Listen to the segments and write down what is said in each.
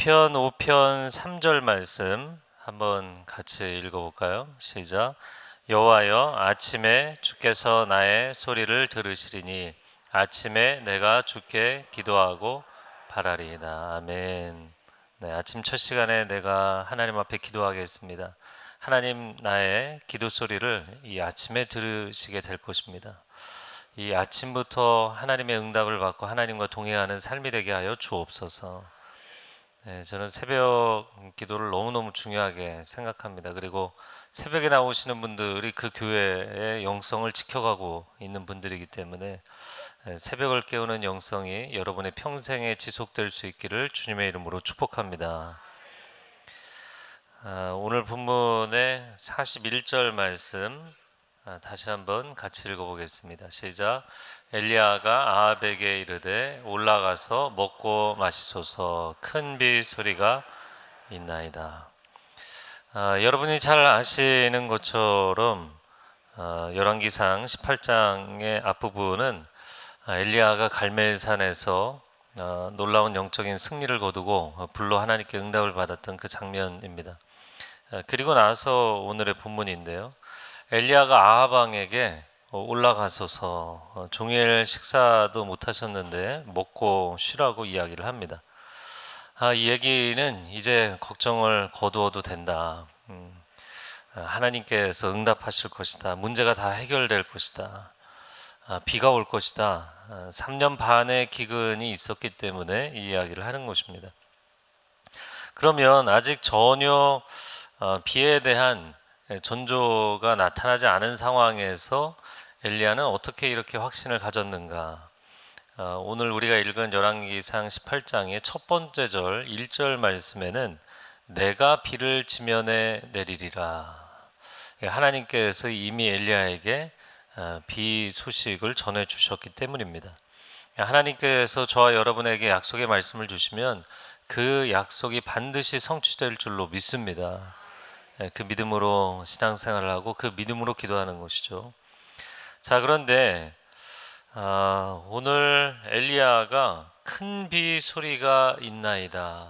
시편 5편 3절 말씀 한번 같이 읽어볼까요? 시작. 여호와여, 아침에 주께서 나의 소리를 들으시리니 아침에 내가 주께 기도하고 바라리이다. 아멘. 네, 아침 첫 시간에 내가 하나님 앞에 기도하겠습니다. 하나님, 나의 기도 소리를 이 아침에 들으시게 될 것입니다. 이 아침부터 하나님의 응답을 받고 하나님과 동행하는 삶이 되게 하여 주옵소서. 네, 저는 새벽 기도를 너무너무 중요하게 생각합니다. 그리고 새벽에 나오시는 분들이 그 교회의 영성을 지켜가고 있는 분들이기 때문에 새벽을 깨우는 영성이 여러분의 평생에 지속될 수 있기를 주님의 이름으로 축복합니다. 오늘 본문의 41절 말씀 다시 한번 같이 읽어보겠습니다. 시작. 엘리야가 아합에게 이르되 올라가서 먹고 마시소서, 큰 비 소리가 있나이다. 여러분이 잘 아시는 것처럼 열왕기상 18장의 앞부분은 엘리야가 갈멜산에서 놀라운 영적인 승리를 거두고 불로 하나님께 응답을 받았던 그 장면입니다. 그리고 나서 오늘의 본문인데요, 엘리야가 아합 왕에게 올라가소서, 종일 식사도 못 하셨는데 먹고 쉬라고 이야기를 합니다. 이 얘기는 이제 걱정을 거두어도 된다. 하나님께서 응답하실 것이다. 문제가 다 해결될 것이다. 비가 올 것이다. 3년 반의 기근이 있었기 때문에 이 이야기를 하는 것입니다. 그러면 아직 전혀 비에 대한 전조가 나타나지 않은 상황에서 엘리야는 어떻게 이렇게 확신을 가졌는가? 오늘 우리가 읽은 열왕기상 18장의 첫 번째 절 1절 말씀에는 내가 비를 지면에 내리리라. 하나님께서 이미 엘리야에게 비 소식을 전해 주셨기 때문입니다. 하나님께서 저와 여러분에게 약속의 말씀을 주시면 그 약속이 반드시 성취될 줄로 믿습니다. 그 믿음으로 신앙생활을 하고 그 믿음으로 기도하는 것이죠. 자, 그런데 오늘 엘리야가 큰 비 소리가 있나이다.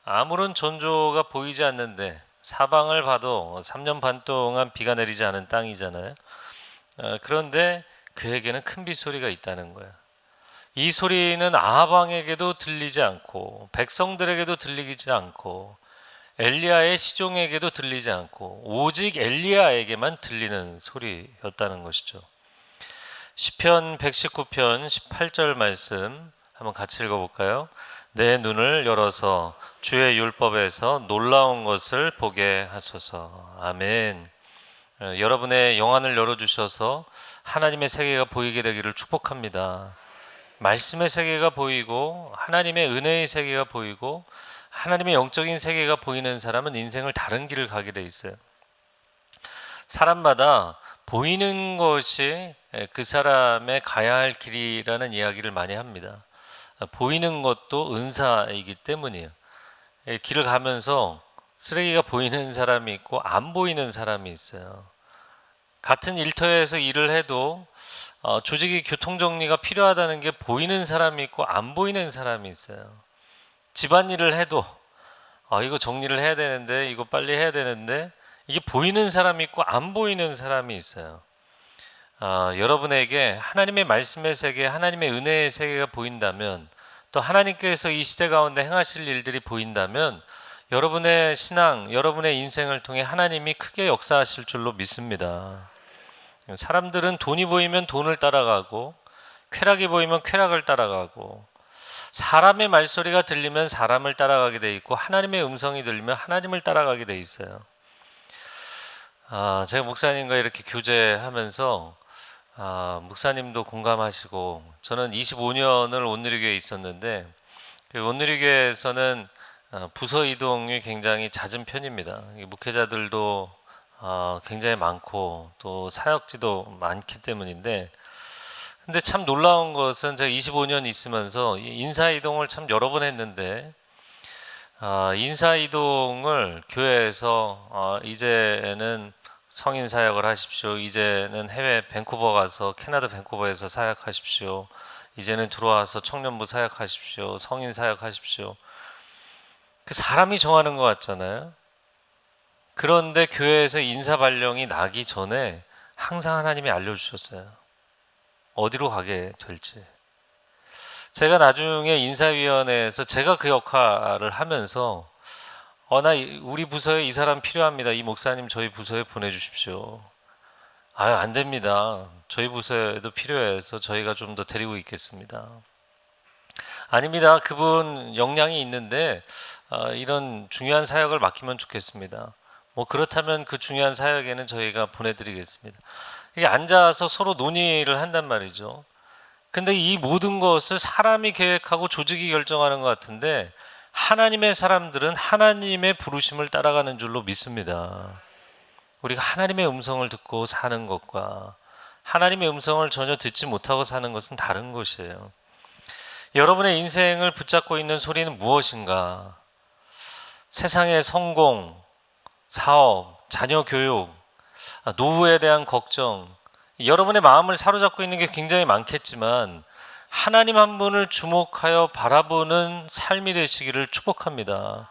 아무런 전조가 보이지 않는데 사방을 봐도 3년 반 동안 비가 내리지 않은 땅이잖아요. 그런데 그에게는 큰 비 소리가 있다는 거야. 이 소리는 아합 왕에게도 들리지 않고 백성들에게도 들리지 않고 엘리야의 시종에게도 들리지 않고 오직 엘리야에게만 들리는 소리였다는 것이죠. 시편 119편 18절 말씀 한번 같이 읽어볼까요? 내 눈을 열어서 주의 율법에서 놀라운 것을 보게 하소서. 아멘. 여러분의 영안을 열어주셔서 하나님의 세계가 보이게 되기를 축복합니다. 말씀의 세계가 보이고 하나님의 은혜의 세계가 보이고 하나님의 영적인 세계가 보이는 사람은 인생을 다른 길을 가게 돼 있어요. 사람마다 보이는 것이 그 사람의 가야 할 길이라는 이야기를 많이 합니다. 보이는 것도 은사이기 때문이에요. 길을 가면서 쓰레기가 보이는 사람이 있고 안 보이는 사람이 있어요. 같은 일터에서 일을 해도 조직이 교통정리가 필요하다는 게 보이는 사람이 있고 안 보이는 사람이 있어요. 집안일을 해도 이거 정리를 해야 되는데 이거 빨리 해야 되는데 이게 보이는 사람이 있고 안 보이는 사람이 있어요. 여러분에게 하나님의 말씀의 세계, 하나님의 은혜의 세계가 보인다면, 또 하나님께서 이 시대 가운데 행하실 일들이 보인다면 여러분의 신앙, 여러분의 인생을 통해 하나님이 크게 역사하실 줄로 믿습니다. 사람들은 돈이 보이면 돈을 따라가고 쾌락이 보이면 쾌락을 따라가고 사람의 말소리가 들리면 사람을 따라가게 돼 있고 하나님의 음성이 들리면 하나님을 따라가게 돼 있어요. 제가 목사님과 이렇게 교제하면서 목사님도 공감하시고, 저는 25년을 온누리교회에 있었는데 그 온누리교회에서는 부서 이동이 굉장히 잦은 편입니다. 목회자들도 굉장히 많고 또 사역지도 많기 때문인데, 근데 참 놀라운 것은 제가 25년 있으면서 인사이동을 참 여러 번 했는데 인사이동을 교회에서 이제는 성인 사역을 하십시오, 이제는 해외 밴쿠버 가서 캐나다 밴쿠버에서 사역하십시오, 이제는 들어와서 청년부 사역하십시오, 성인 사역하십시오, 그 사람이 정하는 것 같잖아요. 그런데 교회에서 인사 발령이 나기 전에 항상 하나님이 알려주셨어요. 어디로 가게 될지. 제가 나중에 인사위원회에서 제가 그 역할을 하면서 우리 부서에 이 사람 필요합니다. 이 목사님 저희 부서에 보내주십시오. 아유, 안 됩니다. 저희 부서에도 필요해서 저희가 좀 더 데리고 있겠습니다. 아닙니다. 그분 역량이 있는데 이런 중요한 사역을 맡기면 좋겠습니다. 뭐 그렇다면 그 중요한 사역에는 저희가 보내드리겠습니다. 이게 앉아서 서로 논의를 한단 말이죠. 근데 이 모든 것을 사람이 계획하고 조직이 결정하는 것 같은데 하나님의 사람들은 하나님의 부르심을 따라가는 줄로 믿습니다. 우리가 하나님의 음성을 듣고 사는 것과 하나님의 음성을 전혀 듣지 못하고 사는 것은 다른 것이에요. 여러분의 인생을 붙잡고 있는 소리는 무엇인가? 세상의 성공, 사업, 자녀 교육, 노후에 대한 걱정, 여러분의 마음을 사로잡고 있는 게 굉장히 많겠지만 하나님 한 분을 주목하여 바라보는 삶이 되시기를 축복합니다.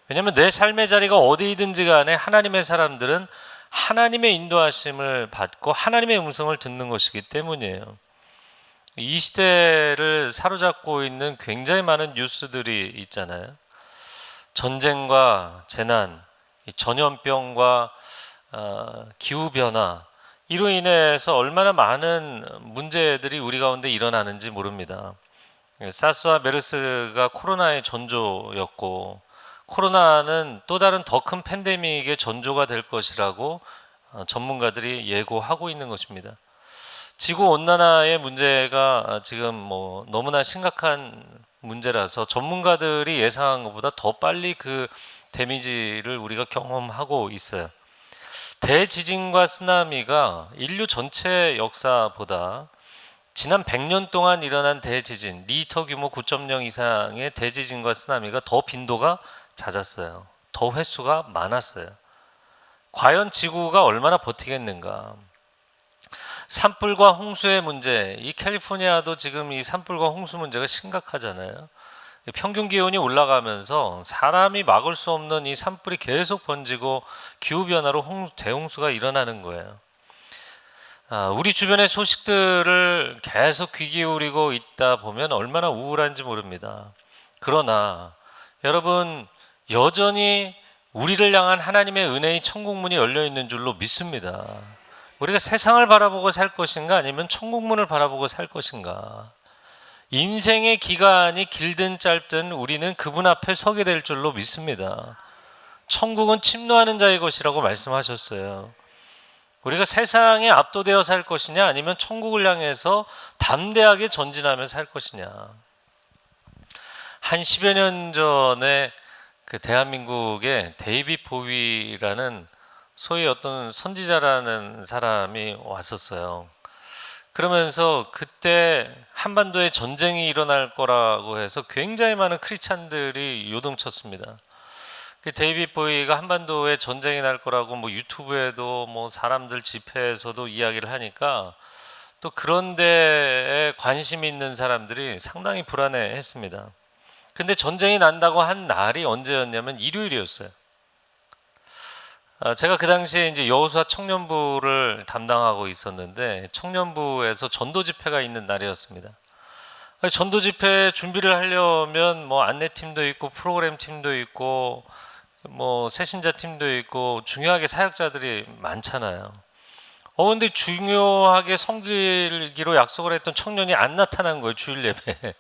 왜냐하면 내 삶의 자리가 어디든지 간에 하나님의 사람들은 하나님의 인도하심을 받고 하나님의 음성을 듣는 것이기 때문이에요. 이 시대를 사로잡고 있는 굉장히 많은 뉴스들이 있잖아요. 전쟁과 재난, 전염병과 기후변화, 이로 인해서 얼마나 많은 문제들이 우리 가운데 일어나는지 모릅니다. 사스와 메르스가 코로나의 전조였고 코로나는 또 다른 더 큰 팬데믹의 전조가 될 것이라고 전문가들이 예고하고 있는 것입니다. 지구 온난화의 문제가 지금 너무나 심각한 문제라서 전문가들이 예상한 것보다 더 빨리 그 데미지를 우리가 경험하고 있어요. 대지진과 쓰나미가 인류 전체 역사보다 지난 100년 동안 일어난 대지진, 리히터 규모 9.0 이상의 대지진과 쓰나미가 더 빈도가 잦았어요. 더 횟수가 많았어요. 과연 지구가 얼마나 버티겠는가? 산불과 홍수의 문제, 이 캘리포니아도 지금 이 산불과 홍수 문제가 심각하잖아요. 평균 기온이 올라가면서 사람이 막을 수 없는 이 산불이 계속 번지고 기후변화로 대홍수가 일어나는 거예요. 우리 주변의 소식들을 계속 귀 기울이고 있다 보면 얼마나 우울한지 모릅니다. 그러나 여러분, 여전히 우리를 향한 하나님의 은혜의 천국문이 열려 있는 줄로 믿습니다. 우리가 세상을 바라보고 살 것인가 아니면 천국문을 바라보고 살 것인가? 인생의 기간이 길든 짧든 우리는 그분 앞에 서게 될 줄로 믿습니다. 천국은 침노하는 자의 것이라고 말씀하셨어요. 우리가 세상에 압도되어 살 것이냐 아니면 천국을 향해서 담대하게 전진하며 살 것이냐. 한 10여 년 전에 그 대한민국에 데이빗 보위라는 소위 어떤 선지자라는 사람이 왔었어요. 그러면서 그때 한반도에 전쟁이 일어날 거라고 해서 굉장히 많은 크리스찬들이 요동쳤습니다. 그 데이빗 보위가 한반도에 전쟁이 날 거라고 유튜브에도 사람들 집회에서도 이야기를 하니까 또 그런 데에 관심이 있는 사람들이 상당히 불안해했습니다. 근데 전쟁이 난다고 한 날이 언제였냐면 일요일이었어요. 제가 그 당시에 이제 여호수아 청년부를 담당하고 있었는데 청년부에서 전도 집회가 있는 날이었습니다. 전도 집회 준비를 하려면 안내팀도 있고 프로그램 팀도 있고 새신자 팀도 있고 중요하게 사역자들이 많잖아요. 근데 중요하게 섬기기로 약속을 했던 청년이 안 나타난 거예요, 주일 예배에.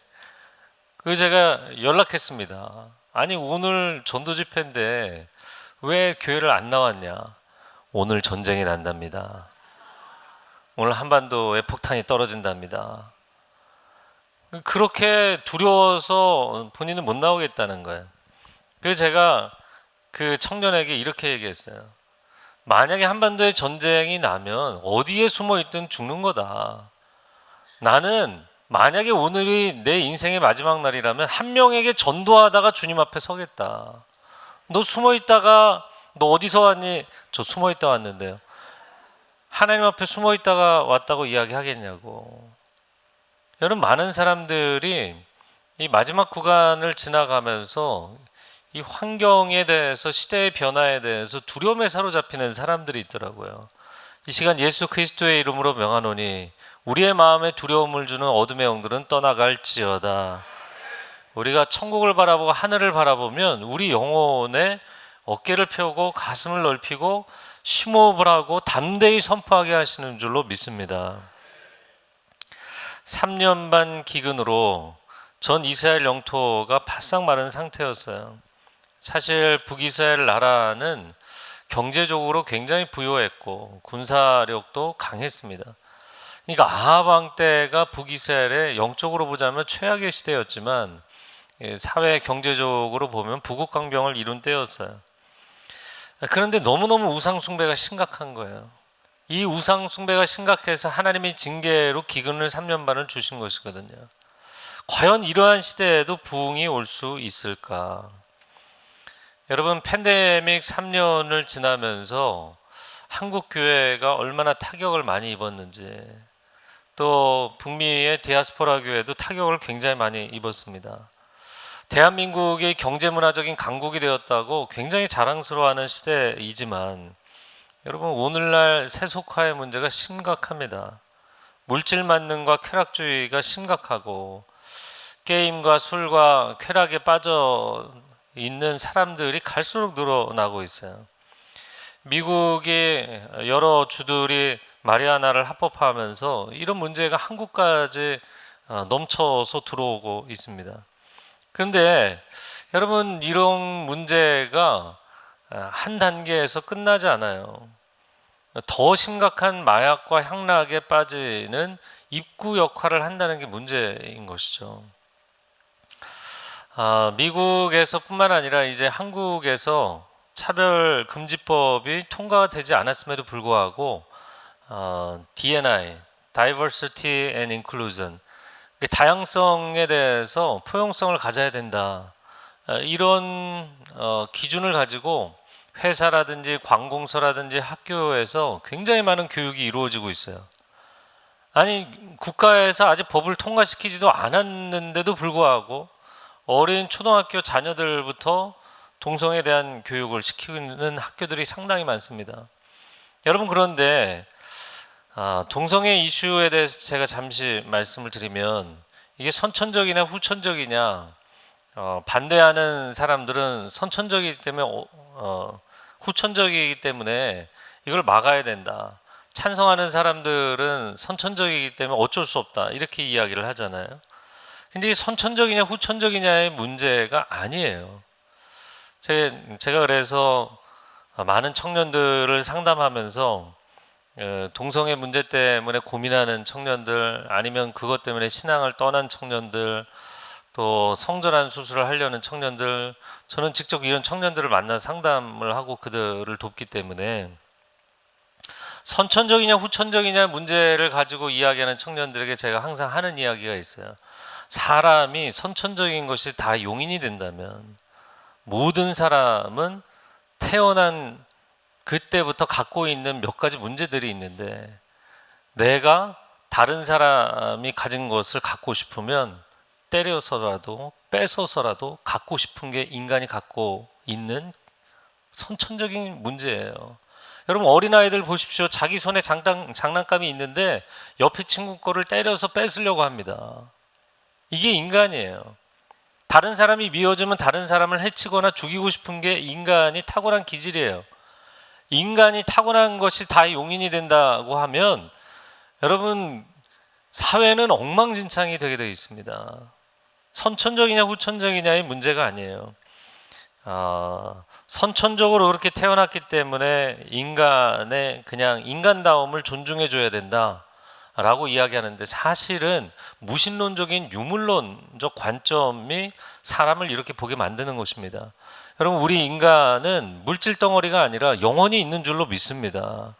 그래서 제가 연락했습니다. 아니, 오늘 전도 집회인데 왜 교회를 안 나왔냐? 오늘 전쟁이 난답니다. 오늘 한반도에 폭탄이 떨어진답니다. 그렇게 두려워서 본인은 못 나오겠다는 거예요. 그래서 제가 그 청년에게 이렇게 얘기했어요. 만약에 한반도에 전쟁이 나면 어디에 숨어 있든 죽는 거다. 나는 만약에 오늘이 내 인생의 마지막 날이라면 한 명에게 전도하다가 주님 앞에 서겠다. 너 숨어 있다가 너 어디서 왔니? 저 숨어 있다 왔는데요. 하나님 앞에 숨어 있다가 왔다고 이야기하겠냐고. 여러분, 많은 사람들이 이 마지막 구간을 지나가면서 이 환경에 대해서, 시대의 변화에 대해서 두려움에 사로잡히는 사람들이 있더라고요. 이 시간 예수 그리스도의 이름으로 명하노니 우리의 마음에 두려움을 주는 어둠의 영들은 떠나갈지어다. 우리가 천국을 바라보고 하늘을 바라보면 우리 영혼에 어깨를 펴고 가슴을 넓히고 심호흡을 하고 담대히 선포하게 하시는 줄로 믿습니다. 3년 반 기근으로 전 이스라엘 영토가 바싹 마른 상태였어요. 사실 북이스라엘 나라는 경제적으로 굉장히 부유했고 군사력도 강했습니다. 그러니까 아합 왕 때가 북이스라엘의 영적으로 보자면 최악의 시대였지만 사회 경제적으로 보면 부국강병을 이룬 때였어요. 그런데 너무너무 우상 숭배가 심각한 거예요. 이 우상 숭배가 심각해서 하나님이 징계로 기근을 3년 반을 주신 것이거든요. 과연 이러한 시대에도 부흥이 올 수 있을까? 여러분, 팬데믹 3년을 지나면서 한국 교회가 얼마나 타격을 많이 입었는지, 또 북미의 디아스포라 교회도 타격을 굉장히 많이 입었습니다. 대한민국이 경제문화적인 강국이 되었다고 굉장히 자랑스러워하는 시대이지만 여러분, 오늘날 세속화의 문제가 심각합니다. 물질 만능과 쾌락주의가 심각하고 게임과 술과 쾌락에 빠져 있는 사람들이 갈수록 늘어나고 있어요. 미국의 여러 주들이 마리아나를 합법화하면서 이런 문제가 한국까지 넘쳐서 들어오고 있습니다. 그런데 여러분, 이런 문제가 한 단계에서 끝나지 않아요. 더 심각한 마약과 향락에 빠지는 입구 역할을 한다는 게 문제인 것이죠. 미국에서 뿐만 아니라 이제 한국에서 차별금지법이 통과가 되지 않았음에도 불구하고 D&I, Diversity and Inclusion, 다양성에 대해서 포용성을 가져야 된다. 이런 기준을 가지고 회사라든지 관공서라든지 학교에서 굉장히 많은 교육이 이루어지고 있어요. 아니, 국가에서 아직 법을 통과시키지도 않았는데도 불구하고 어린 초등학교 자녀들부터 동성에 대한 교육을 시키는 학교들이 상당히 많습니다. 여러분, 그런데 동성애 이슈에 대해서 제가 잠시 말씀을 드리면 이게 선천적이냐 후천적이냐, 반대하는 사람들은 선천적이기 때문에 후천적이기 때문에 이걸 막아야 된다. 찬성하는 사람들은 선천적이기 때문에 어쩔 수 없다. 이렇게 이야기를 하잖아요. 근데 이 선천적이냐 후천적이냐의 문제가 아니에요. 제가 그래서 많은 청년들을 상담하면서 동성애 문제 때문에 고민하는 청년들, 아니면 그것 때문에 신앙을 떠난 청년들, 또 성전환 수술을 하려는 청년들, 저는 직접 이런 청년들을 만나 상담을 하고 그들을 돕기 때문에 선천적이냐 후천적이냐 문제를 가지고 이야기하는 청년들에게 제가 항상 하는 이야기가 있어요. 사람이 선천적인 것이 다 용인이 된다면 모든 사람은 태어난 그때부터 갖고 있는 몇 가지 문제들이 있는데, 내가 다른 사람이 가진 것을 갖고 싶으면 때려서라도 뺏어서라도 갖고 싶은 게 인간이 갖고 있는 선천적인 문제예요. 여러분, 어린아이들 보십시오. 자기 손에 장난감이 있는데 옆에 친구 거를 때려서 뺏으려고 합니다. 이게 인간이에요. 다른 사람이 미워지면 다른 사람을 해치거나 죽이고 싶은 게 인간이 타고난 기질이에요. 인간이 타고난 것이 다 용인이 된다고 하면 여러분, 사회는 엉망진창이 되게 되어 있습니다. 선천적이냐 후천적이냐의 문제가 아니에요. 선천적으로 그렇게 태어났기 때문에 인간의 그냥 인간다움을 존중해 줘야 된다 라고 이야기하는데, 사실은 무신론적인 유물론적 관점이 사람을 이렇게 보게 만드는 것입니다. 여러분, 우리 인간은 물질 덩어리가 아니라 영혼이 있는 줄로 믿습니다.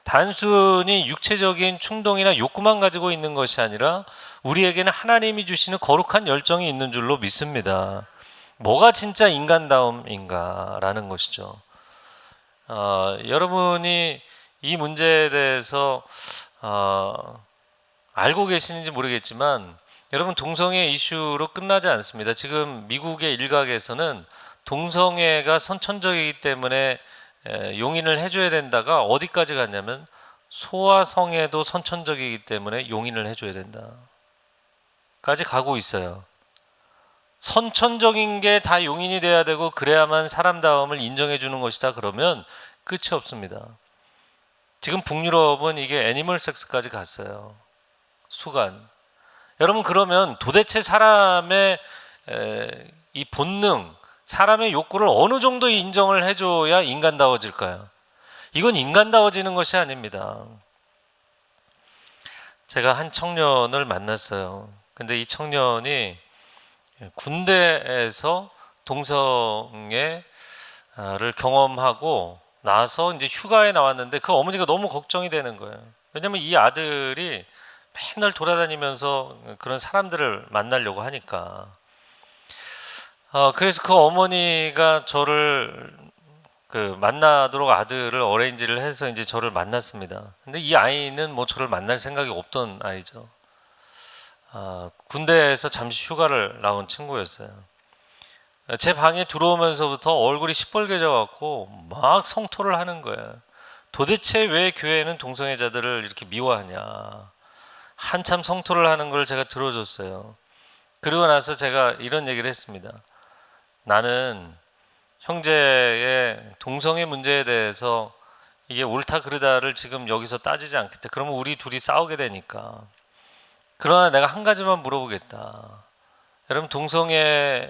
단순히 육체적인 충동이나 욕구만 가지고 있는 것이 아니라 우리에게는 하나님이 주시는 거룩한 열정이 있는 줄로 믿습니다. 뭐가 진짜 인간다움인가라는 것이죠. 여러분이 이 문제에 대해서 알고 계시는지 모르겠지만 여러분, 동성애 이슈로 끝나지 않습니다. 지금 미국의 일각에서는 동성애가 선천적이기 때문에 용인을 해줘야 된다가 어디까지 갔냐면 소아성애도 선천적이기 때문에 용인을 해줘야 된다까지 가고 있어요. 선천적인 게 다 용인이 돼야 되고 그래야만 사람다움을 인정해 주는 것이다 그러면 끝이 없습니다. 지금 북유럽은 이게 애니멀 섹스까지 갔어요. 수간. 여러분 그러면 도대체 사람의 이 본능, 사람의 욕구를 어느 정도 인정을 해줘야 인간다워질까요? 이건 인간다워지는 것이 아닙니다. 제가 한 청년을 만났어요. 근데 이 청년이 군대에서 동성애를 경험하고 나서 이제 휴가에 나왔는데 그 어머니가 너무 걱정이 되는 거예요. 왜냐면 이 아들이 맨날 돌아다니면서 그런 사람들을 만나려고 하니까. 그래서 그 어머니가 저를 만나도록 아들을 어레인지를 해서 이제 저를 만났습니다. 근데 이 아이는 뭐 저를 만날 생각이 없던 아이죠. 군대에서 잠시 휴가를 나온 친구였어요. 제 방에 들어오면서부터 얼굴이 시뻘개져 갖고 막 성토를 하는 거예요. 도대체 왜 교회는 동성애자들을 이렇게 미워하냐. 한참 성토를 하는 걸 제가 들어줬어요. 그리고 나서 제가 이런 얘기를 했습니다. 나는 형제의 동성애 문제에 대해서 이게 옳다 그르다를 지금 여기서 따지지 않겠다. 그러면 우리 둘이 싸우게 되니까. 그러나 내가 한 가지만 물어보겠다. 여러분 동성애자들은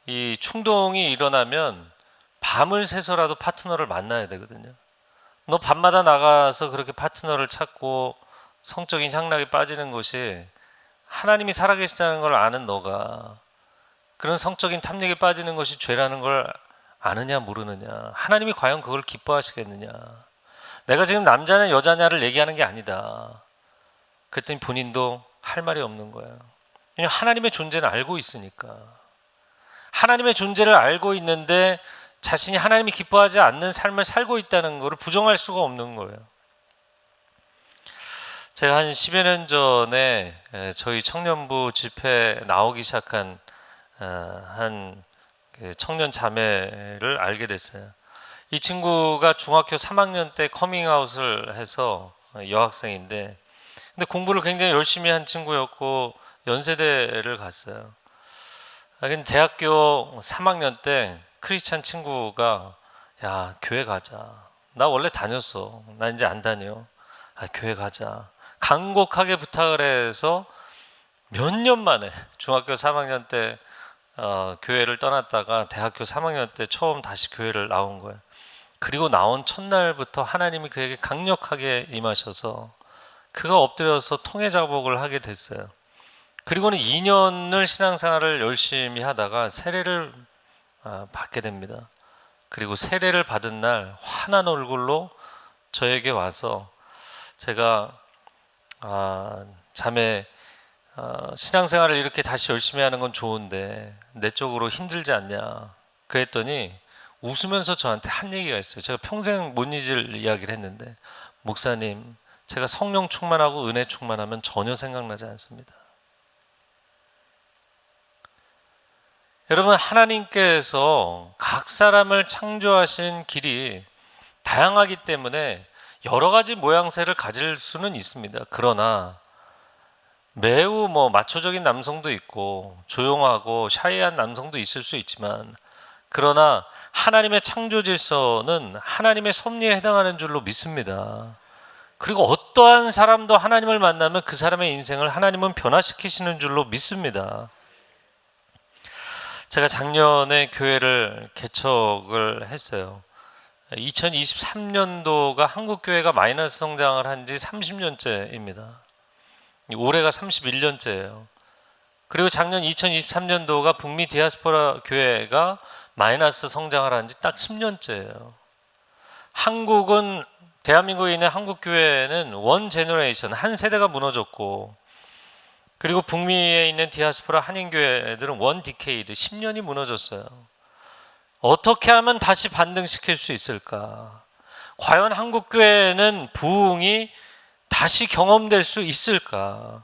이 충동이 일어나면 밤을 새서라도 파트너를 만나야 되거든요. 너 밤마다 나가서 그렇게 파트너를 찾고 성적인 향락에 빠지는 것이 하나님이 살아계시다는 걸 아는 너가 그런 성적인 탐닉에 빠지는 것이 죄라는 걸 아느냐 모르느냐. 하나님이 과연 그걸 기뻐하시겠느냐. 내가 지금 남자냐 여자냐를 얘기하는 게 아니다. 그랬더니 본인도 할 말이 없는 거야. 왜냐하면 하나님의 존재는 알고 있으니까. 하나님의 존재를 알고 있는데 자신이 하나님이 기뻐하지 않는 삶을 살고 있다는 것을 부정할 수가 없는 거예요. 제가 한 10여 년 전에 저희 청년부 집회에 나오기 시작한 한 청년 자매를 알게 됐어요. 이 친구가 중학교 3학년 때 커밍아웃을 해서 여학생인데 근데 공부를 굉장히 열심히 한 친구였고 연세대를 갔어요. 근데 대학교 3학년 때 크리스찬 친구가 야 교회 가자. 나 원래 다녔어. 나 이제 안 다녀. 교회 가자. 간곡하게 부탁을 해서 몇 년 만에 중학교 3학년 때 교회를 떠났다가 대학교 3학년 때 처음 다시 교회를 나온 거예요. 그리고 나온 첫날부터 하나님이 그에게 강력하게 임하셔서 그가 엎드려서 통회 작업을 하게 됐어요. 그리고는 2년을 신앙생활을 열심히 하다가 세례를 받게 됩니다. 그리고 세례를 받은 날 환한 얼굴로 저에게 와서 제가 자매 신앙생활을 이렇게 다시 열심히 하는 건 좋은데 내 쪽으로 힘들지 않냐 그랬더니 웃으면서 저한테 한 얘기가 있어요. 제가 평생 못 잊을 이야기를 했는데 목사님 제가 성령 충만하고 은혜 충만하면 전혀 생각나지 않습니다. 여러분 하나님께서 각 사람을 창조하신 길이 다양하기 때문에 여러 가지 모양새를 가질 수는 있습니다. 그러나 매우 마초적인 남성도 있고 조용하고 샤이한 남성도 있을 수 있지만 그러나 하나님의 창조 질서는 하나님의 섭리에 해당하는 줄로 믿습니다. 그리고 어떠한 사람도 하나님을 만나면 그 사람의 인생을 하나님은 변화시키시는 줄로 믿습니다. 제가 작년에 교회를 개척을 했어요. 2023년도가 한국교회가 마이너스 성장을 한 지 30년째입니다. 올해가 31년째예요. 그리고 작년 2023년도가 북미 디아스포라 교회가 마이너스 성장을 한 지 딱 10년째예요. 한국은 대한민국에 있는 한국교회는 원 제너레이션, 한 세대가 무너졌고 그리고 북미에 있는 디아스포라 한인교회들은 원 디케이드, 10년이 무너졌어요. 어떻게 하면 다시 반등시킬 수 있을까? 과연 한국교회는 부흥이 다시 경험될 수 있을까?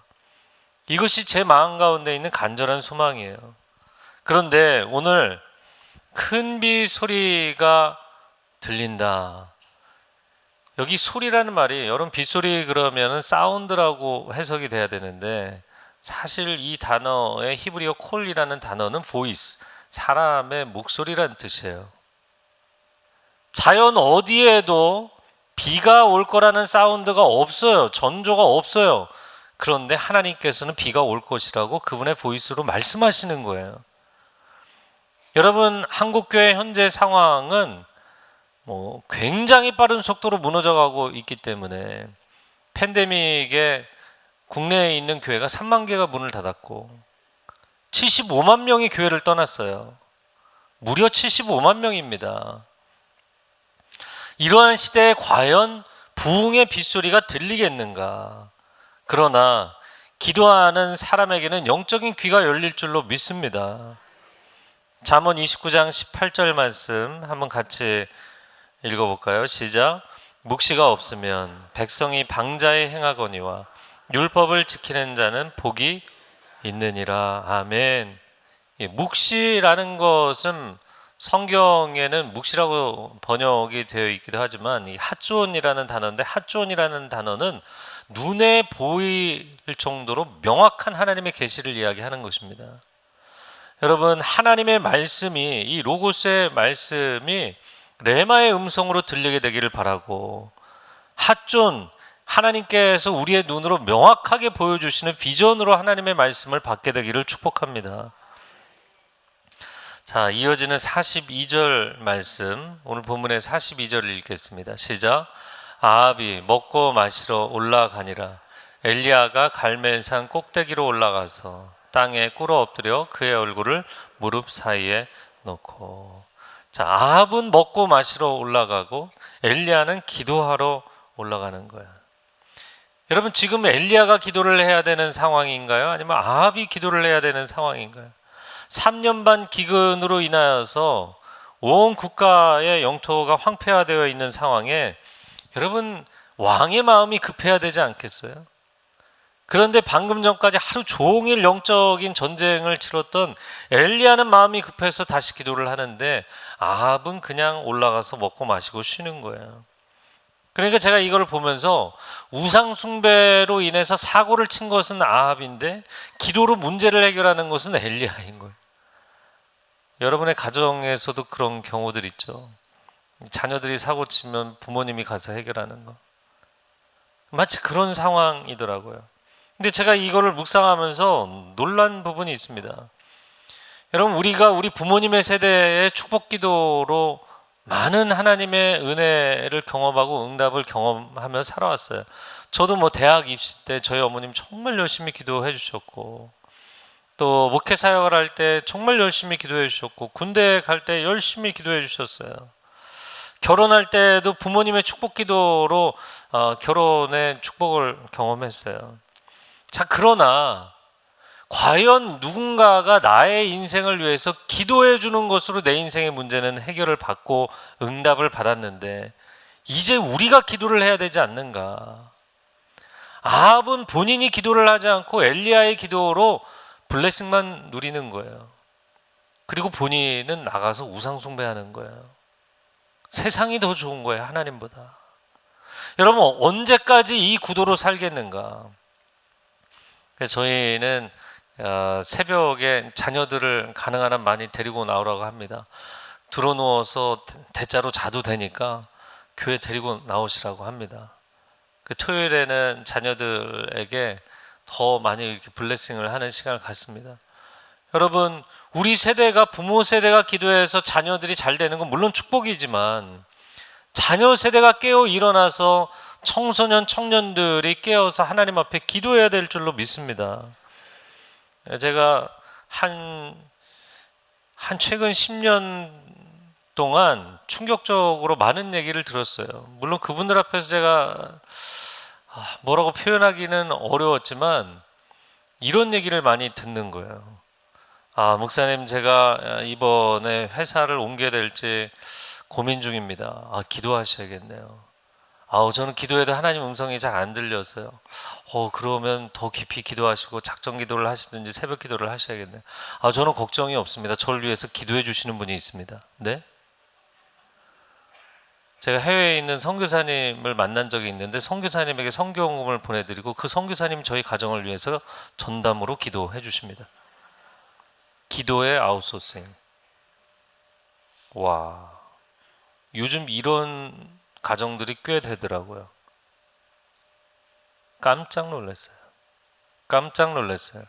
이것이 제 마음 가운데 있는 간절한 소망이에요. 그런데 오늘 큰 비 소리가 들린다. 여기 소리라는 말이, 여러분 빗소리 그러면은 사운드라고 해석이 돼야 되는데, 사실 이 단어의 히브리어 콜이라는 단어는 보이스, 사람의 목소리라는 뜻이에요. 자연 어디에도 비가 올 거라는 사운드가 없어요. 전조가 없어요. 그런데 하나님께서는 비가 올 것이라고 그분의 보이스로 말씀하시는 거예요. 여러분, 한국교회 현재 상황은 굉장히 빠른 속도로 무너져가고 있기 때문에 팬데믹에 국내에 있는 교회가 3만 개가 문을 닫았고 75만 명이 교회를 떠났어요. 무려 75만 명입니다. 이러한 시대에 과연 부흥의 빗소리가 들리겠는가? 그러나 기도하는 사람에게는 영적인 귀가 열릴 줄로 믿습니다. 잠언 29장 18절 말씀 한번 같이 읽어볼까요? 시작. 묵시가 없으면 백성이 방자에 행하거니와 율법을 지키는 자는 복이 있느니라. 아멘. 묵시라는 것은 성경에는 묵시라고 번역이 되어 있기도 하지만 이 핫존이라는 단어인데, 핫존이라는 단어는 눈에 보일 정도로 명확한 하나님의 계시를 이야기하는 것입니다. 여러분, 하나님의 말씀이, 이 로고스의 말씀이 레마의 음성으로 들리게 되기를 바라고, 핫존, 하나님께서 우리의 눈으로 명확하게 보여주시는 비전으로 하나님의 말씀을 받게 되기를 축복합니다. 자, 이어지는 42절 말씀, 오늘 본문의 42절을 읽겠습니다. 시작. 아합이 먹고 마시러 올라가니라. 엘리야가 갈멜산 꼭대기로 올라가서 땅에 꿇어 엎드려 그의 얼굴을 무릎 사이에 놓고. 자, 아합은 먹고 마시러 올라가고 엘리야는 기도하러 올라가는 거야. 여러분, 지금 엘리야가 기도를 해야 되는 상황인가요? 아니면 아합이 기도를 해야 되는 상황인가요? 3년 반 기근으로 인하여서 온 국가의 영토가 황폐화되어 있는 상황에 여러분, 왕의 마음이 급해야 되지 않겠어요? 그런데 방금 전까지 하루 종일 영적인 전쟁을 치렀던 엘리야는 마음이 급해서 다시 기도를 하는데 아합은 그냥 올라가서 먹고 마시고 쉬는 거예요. 그러니까 제가 이걸 보면서 우상 숭배로 인해서 사고를 친 것은 아합인데 기도로 문제를 해결하는 것은 엘리야인 거예요. 여러분의 가정에서도 그런 경우들 있죠. 자녀들이 사고 치면 부모님이 가서 해결하는 거. 마치 그런 상황이더라고요. 근데 제가 이거를 묵상하면서 놀란 부분이 있습니다. 여러분, 우리가 우리 부모님의 세대의 축복 기도로 많은 하나님의 은혜를 경험하고 응답을 경험하며 살아왔어요. 저도 대학 입시 때 저희 어머님 정말 열심히 기도해 주셨고, 또 목회 사역을 할 때 정말 열심히 기도해 주셨고, 군대 갈 때 열심히 기도해 주셨어요. 결혼할 때도 부모님의 축복 기도로 결혼의 축복을 경험했어요. 자, 그러나 과연 누군가가 나의 인생을 위해서 기도해 주는 것으로 내 인생의 문제는 해결을 받고 응답을 받았는데 이제 우리가 기도를 해야 되지 않는가? 아합은 본인이 기도를 하지 않고 엘리야의 기도로 블레싱만 누리는 거예요. 그리고 본인은 나가서 우상 숭배하는 거예요. 세상이 더 좋은 거예요, 하나님보다. 여러분, 언제까지 이 구도로 살겠는가? 그래서 저희는 새벽에 자녀들을 가능한 한 많이 데리고 나오라고 합니다. 들어누워서 대자로 자도 되니까 교회 데리고 나오시라고 합니다. 그 토요일에는 자녀들에게 더 많이 이렇게 블레싱을 하는 시간을 갖습니다. 여러분, 우리 세대가, 부모 세대가 기도해서 자녀들이 잘 되는 건 물론 축복이지만 자녀 세대가 깨어 일어나서 청소년, 청년들이 깨어서 하나님 앞에 기도해야 될 줄로 믿습니다. 제가 최근 10년 동안 충격적으로 많은 얘기를 들었어요. 물론 그분들 앞에서 제가 뭐라고 표현하기는 어려웠지만 이런 얘기를 많이 듣는 거예요. 목사님, 제가 이번에 회사를 옮겨야 될지 고민 중입니다. 기도하셔야겠네요. 저는 기도해도 하나님 음성이 잘 안 들려서요. 그러면 더 깊이 기도하시고 작정 기도를 하시든지 새벽 기도를 하셔야겠네요. 저는 걱정이 없습니다. 저를 위해서 기도해 주시는 분이 있습니다. 네? 제가 해외에 있는 선교사님을 만난 적이 있는데 선교사님에게 선교원금을 보내드리고 그 선교사님 저희 가정을 위해서 전담으로 기도해 주십니다. 기도의 아웃소싱. 와, 요즘 이런 가정들이 꽤 되더라고요. 깜짝 놀랐어요. 깜짝 놀랐어요.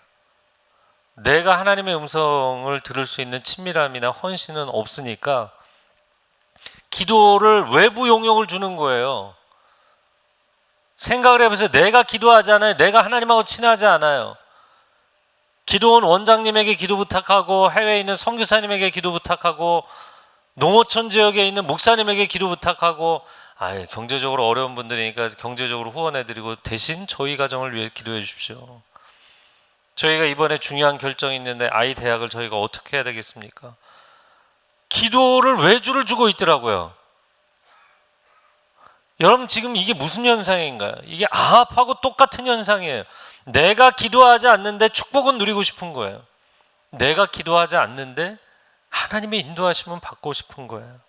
내가 하나님의 음성을 들을 수 있는 친밀함이나 헌신은 없으니까 기도를 외부 용역을 주는 거예요. 생각을 해보세요. 내가 기도하잖아요. 내가 하나님하고 친하지 않아요. 기도원 원장님에게 기도 부탁하고 해외에 있는 선교사님에게 기도 부탁하고 농어촌 지역에 있는 목사님에게 기도 부탁하고 경제적으로 어려운 분들이니까 경제적으로 후원해드리고 대신 저희 가정을 위해 기도해 주십시오. 저희가 이번에 중요한 결정이 있는데 아이 대학을 저희가 어떻게 해야 되겠습니까? 기도를 외주를 주고 있더라고요. 여러분 지금 이게 무슨 현상인가요? 이게 아합하고 똑같은 현상이에요. 내가 기도하지 않는데 축복은 누리고 싶은 거예요. 내가 기도하지 않는데 하나님의 인도하심은 받고 싶은 거예요.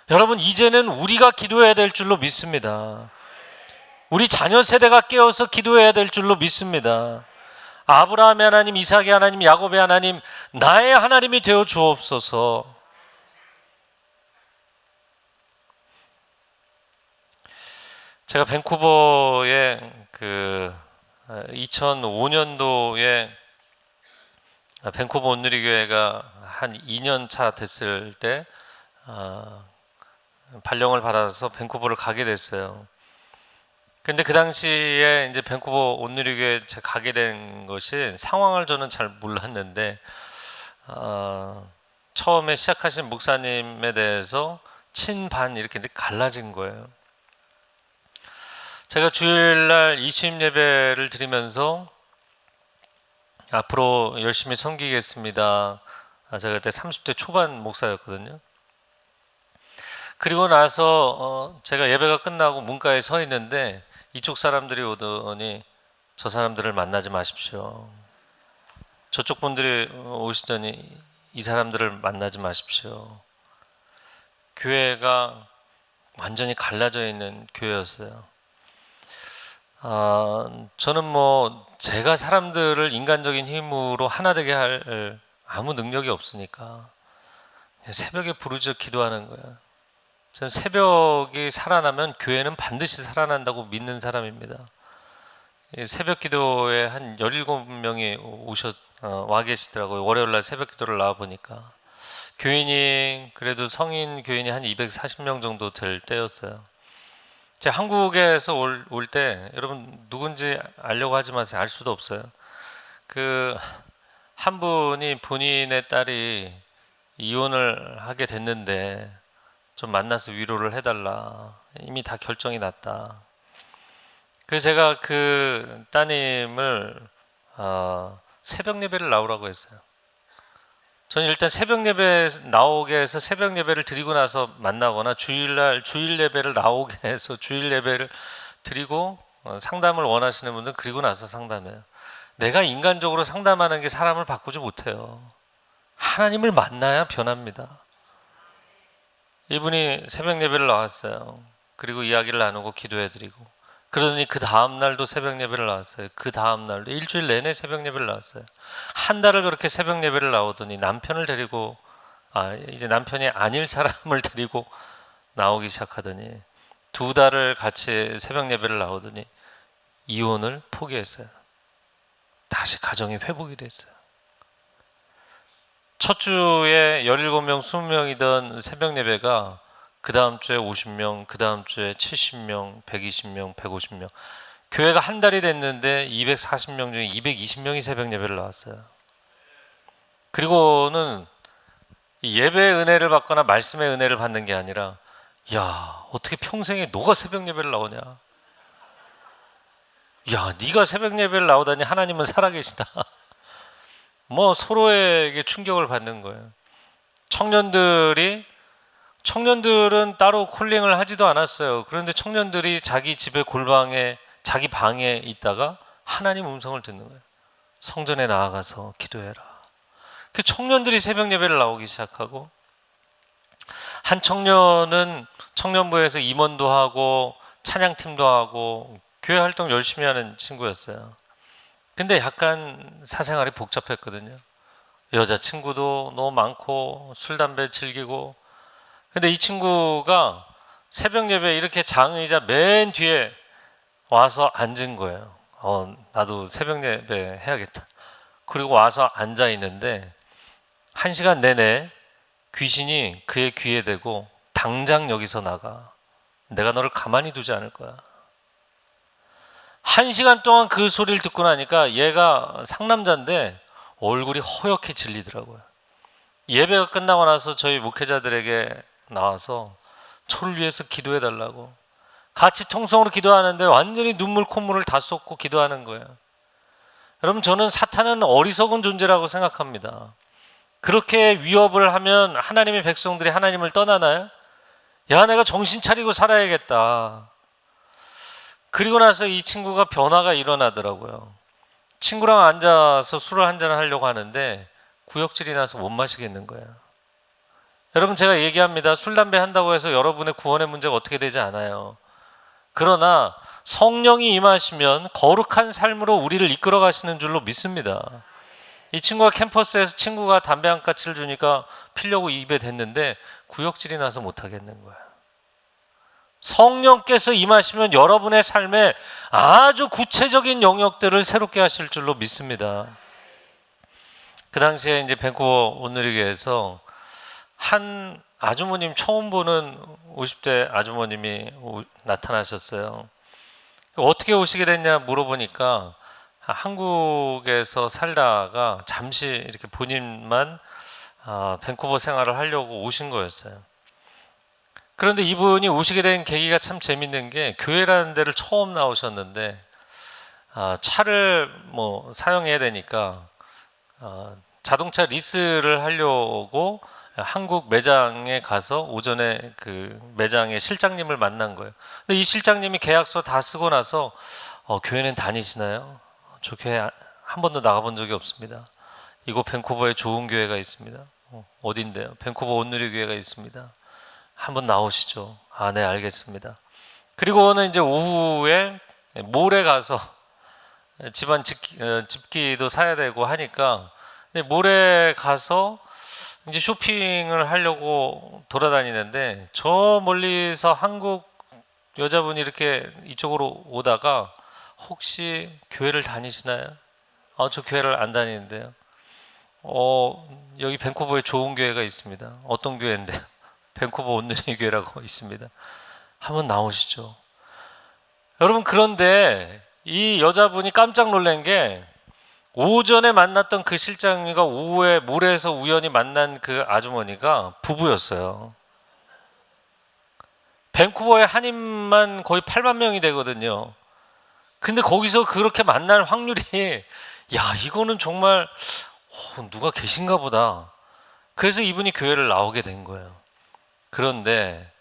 여러분 이제는 우리가 기도해야 될 줄로 믿습니다. 우리 자녀 세대가 깨어서 기도해야 될 줄로 믿습니다. 아브라함의 하나님, 이삭의 하나님, 야곱의 하나님, 나의 하나님이 되어 주옵소서. 제가 밴쿠버에 2005년도에 밴쿠버 온누리교회가 한 2년 차 됐을 때 발령을 받아서 밴쿠버를 가게 됐어요. 근데 그 당시에 이제 밴쿠버 온누리교회 제가 가게 된 것이 상황을 저는 잘 몰랐는데 처음에 시작하신 목사님에 대해서 친반 이렇게 갈라진 거예요. 제가 주일날 이심 예배를 드리면서 앞으로 열심히 섬기겠습니다. 제가 그때 30대 초반 목사였거든요. 그리고 나서 제가 예배가 끝나고 문가에 서 있는데 이쪽 사람들이 오더니 저 사람들을 만나지 마십시오. 저쪽 분들이 오시더니 이 사람들을 만나지 마십시오. 교회가 완전히 갈라져 있는 교회였어요. 저는 제가 사람들을 인간적인 힘으로 하나 되게 할 아무 능력이 없으니까 새벽에 부르짖어 기도하는 거예요. 전 새벽이 살아나면 교회는 반드시 살아난다고 믿는 사람입니다. 새벽 기도에 한 17명이 와 계시더라고요. 월요일날 새벽 기도를 나와 보니까 교인이 그래도 성인 교인이 한 240명 정도 될 때였어요. 제가 한국에서 올 때 여러분 누군지 알려고 하지 마세요. 알 수도 없어요. 한 분이 본인의 딸이 이혼을 하게 됐는데 좀 만나서 위로를 해달라. 이미 다 결정이 났다. 그래서 제가 그 따님을 새벽 예배를 나오라고 했어요. 저는 일단 새벽 예배 나오게 해서 새벽 예배를 드리고 나서 만나거나 주일날 주일 예배를 나오게 해서 주일 예배를 드리고 상담을 원하시는 분들은 그리고 나서 상담해요. 내가 인간적으로 상담하는 게 사람을 바꾸지 못해요. 하나님을 만나야 변합니다. 이분이 새벽 예배를 나왔어요. 그리고 이야기를 나누고 기도해드리고 그러더니 그 다음날도 새벽 예배를 나왔어요. 그 다음날도 일주일 내내 새벽 예배를 나왔어요. 한 달을 그렇게 새벽 예배를 나오더니 남편을 데리고 이제 남편이 아닐 사람을 데리고 나오기 시작하더니 2달을 같이 새벽 예배를 나오더니 이혼을 포기했어요. 다시 가정이 회복이 됐어요. 첫 주에 17명, 20명이던 새벽 예배가 그 다음 주에 50명, 그 다음 주에 70명, 120명, 150명. 교회가 한 달이 됐는데 240명 중에 220명이 새벽 예배를 나왔어요. 그리고는 예배의 은혜를 받거나 말씀의 은혜를 받는 게 아니라 야, 어떻게 평생에 너가 새벽 예배를 나오냐? 야, 네가 새벽 예배를 나오다니 하나님은 살아계시다. 서로에게 충격을 받는 거예요. 청년들이 청년들은 따로 콜링을 하지도 않았어요. 그런데 청년들이 자기 집의 골방에, 자기 방에 있다가 하나님 음성을 듣는 거예요. 성전에 나아가서 기도해라. 그 청년들이 새벽 예배를 나오기 시작하고, 한 청년은 청년부에서 임원도 하고 찬양팀도 하고 교회 활동 열심히 하는 친구였어요. 근데 약간 사생활이 복잡했거든요. 여자친구도 너무 많고 술 담배 즐기고. 근데 이 친구가 새벽 예배 이렇게 장의자 맨 뒤에 와서 앉은 거예요. 나도 새벽 예배 해야겠다. 그리고 와서 앉아 있는데 1시간 내내 귀신이 그의 귀에 대고 당장 여기서 나가. 내가 너를 가만히 두지 않을 거야. 1시간 동안 그 소리를 듣고 나니까 얘가 상남자인데 얼굴이 허옇게 질리더라고요. 예배가 끝나고 나서 저희 목회자들에게 나와서 저를 위해서 기도해 달라고. 같이 통성으로 기도하는데 완전히 눈물 콧물을 다 쏟고 기도하는 거예요. 여러분, 저는 사탄은 어리석은 존재라고 생각합니다. 그렇게 위협을 하면 하나님의 백성들이 하나님을 떠나나요? 야, 내가 정신 차리고 살아야겠다. 그리고 나서 이 친구가 변화가 일어나더라고요. 친구랑 앉아서 술을 한잔 하려고 하는데 구역질이 나서 못 마시겠는 거예요. 여러분, 제가 얘기합니다. 술, 담배 한다고 해서 여러분의 구원의 문제가 어떻게 되지 않아요. 그러나 성령이 임하시면 거룩한 삶으로 우리를 이끌어 가시는 줄로 믿습니다. 이 친구가 캠퍼스에서 친구가 담배 한 까치를 주니까 피려고 입에 댔는데 구역질이 나서 못 하겠는 거예요. 성령께서 임하시면 여러분의 삶에 아주 구체적인 영역들을 새롭게 하실 줄로 믿습니다. 그 당시에 이제 밴쿠버 온누리교회에서 한 아주머님, 처음 보는 50대 아주머님이 나타나셨어요. 어떻게 오시게 됐냐 물어보니까 한국에서 살다가 잠시 이렇게 본인만 밴쿠버 생활을 하려고 오신 거였어요. 그런데 이분이 오시게 된 계기가 참 재밌는 게, 교회라는 데를 처음 나오셨는데 차를 사용해야 되니까 자동차 리스를 하려고 한국 매장에 가서 오전에 그 매장의 실장님을 만난 거예요. 근데 이 실장님이 계약서 다 쓰고 나서 교회는 다니시나요? 저 교회 한 번도 나가본 적이 없습니다. 이곳 밴쿠버에 좋은 교회가 있습니다. 어딘데요? 밴쿠버 온누리 교회가 있습니다. 한번 나오시죠. 네, 알겠습니다. 그리고는 이제 오후에 몰에 가서 집안 집기도 사야 되고 하니까 몰에 가서 이제 쇼핑을 하려고 돌아다니는데, 저 멀리서 한국 여자분이 이렇게 이쪽으로 오다가 혹시 교회를 다니시나요? 저 교회를 안 다니는데요. 여기 밴쿠버에 좋은 교회가 있습니다. 어떤 교회인데요? 밴쿠버 온누리 교회라고 있습니다. 한번 나오시죠. 여러분, 그런데 이 여자분이 깜짝 놀란 게, 오전에 만났던 그 실장님과 오후에 몰에서 우연히 만난 그 아주머니가 부부였어요. 밴쿠버에 한인만 거의 8만 명이 되거든요. 근데 거기서 그렇게 만날 확률이, 야, 이거는 정말 누가 계신가 보다. 그래서 이분이 교회를 나오게 된 거예요. 그런데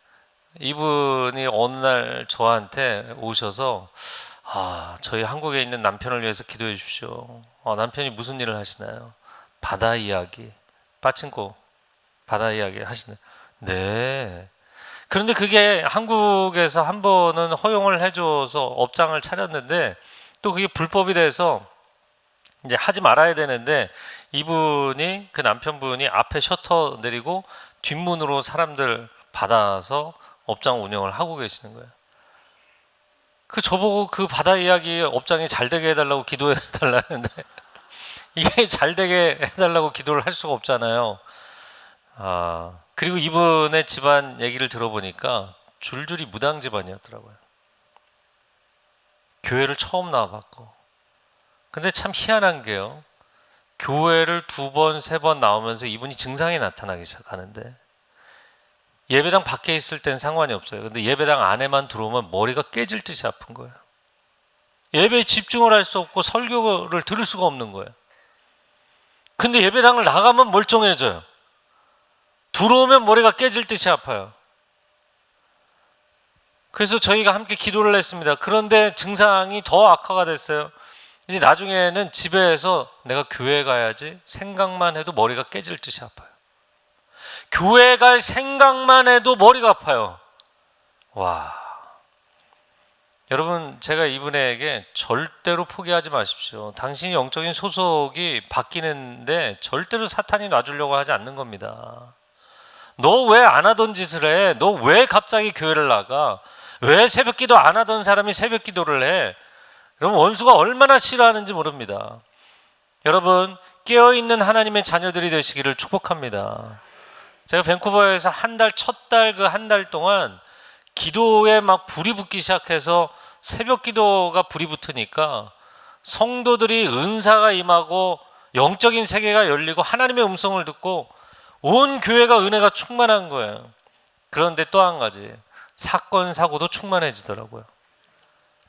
이분이 어느 날 저한테 오셔서 저희 한국에 있는 남편을 위해서 기도해 주십시오. 남편이 무슨 일을 하시나요? 바다 이야기, 빠친코 바다 이야기 하시나요? 네. 그런데 그게 한국에서 한 번은 허용을 해줘서 업장을 차렸는데, 또 그게 불법이 돼서 이제 하지 말아야 되는데, 이분이, 그 남편분이 앞에 셔터 내리고 뒷문으로 사람들 받아서 업장 운영을 하고 계시는 거예요. 저보고 그 바다 이야기 업장이 잘 되게 해달라고 기도해 달라는데 이게 잘 되게 해달라고 기도를 할 수가 없잖아요. 그리고 이분의 집안 얘기를 들어보니까 줄줄이 무당 집안이었더라고요. 교회를 처음 나와봤고. 근데 참 희한한 게요, 교회를 2번, 3번 나오면서 이분이 증상이 나타나기 시작하는데, 예배당 밖에 있을 땐 상관이 없어요. 근데 예배당 안에만 들어오면 머리가 깨질 듯이 아픈 거예요. 예배에 집중을 할 수 없고 설교를 들을 수가 없는 거예요. 근데 예배당을 나가면 멀쩡해져요. 들어오면 머리가 깨질 듯이 아파요. 그래서 저희가 함께 기도를 했습니다. 그런데 증상이 더 악화가 됐어요. 이제 나중에는 집에서 내가 교회 가야지 생각만 해도 머리가 깨질 듯이 아파요. 교회 갈 생각만 해도 머리가 아파요. 와. 여러분, 제가 이분에게 절대로 포기하지 마십시오. 당신이 영적인 소속이 바뀌는데 절대로 사탄이 놔주려고 하지 않는 겁니다. 너 왜 안 하던 짓을 해? 너 왜 갑자기 교회를 나가? 왜 새벽 기도 안 하던 사람이 새벽 기도를 해? 여러분, 원수가 얼마나 싫어하는지 모릅니다. 여러분, 깨어있는 하나님의 자녀들이 되시기를 축복합니다. 제가 밴쿠버에서 첫 달 그 한 달 동안 기도에 막 불이 붙기 시작해서 새벽 기도가 불이 붙으니까 성도들이 은사가 임하고 영적인 세계가 열리고 하나님의 음성을 듣고 온 교회가 은혜가 충만한 거예요. 그런데 또 한 가지, 사건 사고도 충만해지더라고요.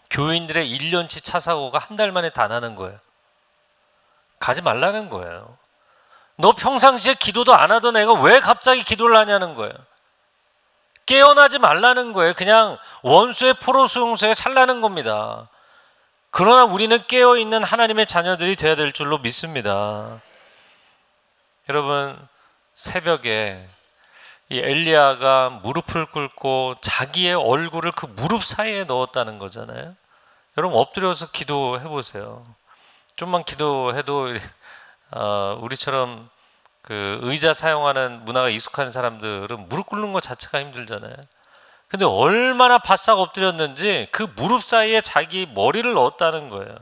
교인들의 1년치 차 사고가 한 달 만에 다 나는 거예요. 가지 말라는 거예요. 너 평상시에 기도도 안 하던 애가 왜 갑자기 기도를 하냐는 거예요. 깨어나지 말라는 거예요. 그냥 원수의 포로 수용소에 살라는 겁니다. 그러나 우리는 깨어있는 하나님의 자녀들이 되어야 될 줄로 믿습니다. 여러분, 새벽에 이 엘리야가 무릎을 꿇고 자기의 얼굴을 그 무릎 사이에 넣었다는 거잖아요. 여러분, 엎드려서 기도해 보세요. 좀만 기도해도 우리처럼 그 의자 사용하는 문화가 익숙한 사람들은 무릎 꿇는 것 자체가 힘들잖아요. 근데 얼마나 바싹 엎드렸는지 그 무릎 사이에 자기 머리를 넣었다는 거예요.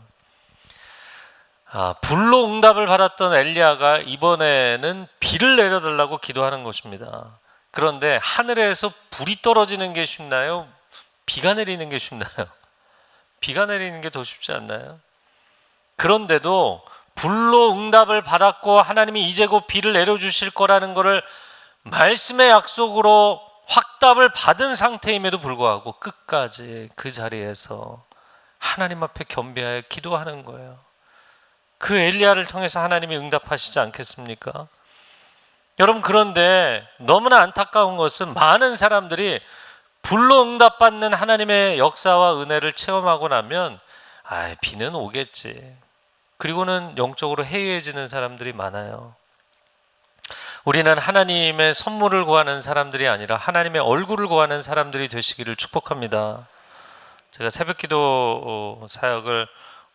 불로 응답을 받았던 엘리야가 이번에는 비를 내려달라고 기도하는 것입니다. 그런데 하늘에서 불이 떨어지는 게 쉽나요? 비가 내리는 게 쉽나요? 비가 내리는 게 더 쉽지 않나요? 그런데도 불로 응답을 받았고 하나님이 이제 곧 비를 내려주실 거라는 것을 말씀의 약속으로 확답을 받은 상태임에도 불구하고 끝까지 그 자리에서 하나님 앞에 겸비하여 기도하는 거예요. 그 엘리야를 통해서 하나님이 응답하시지 않겠습니까? 여러분, 그런데 너무나 안타까운 것은 많은 사람들이 불로 응답받는 하나님의 역사와 은혜를 체험하고 나면 비는 오겠지. 그리고는 영적으로 해이해지는 사람들이 많아요. 우리는 하나님의 선물을 구하는 사람들이 아니라 하나님의 얼굴을 구하는 사람들이 되시기를 축복합니다. 제가 새벽기도 사역을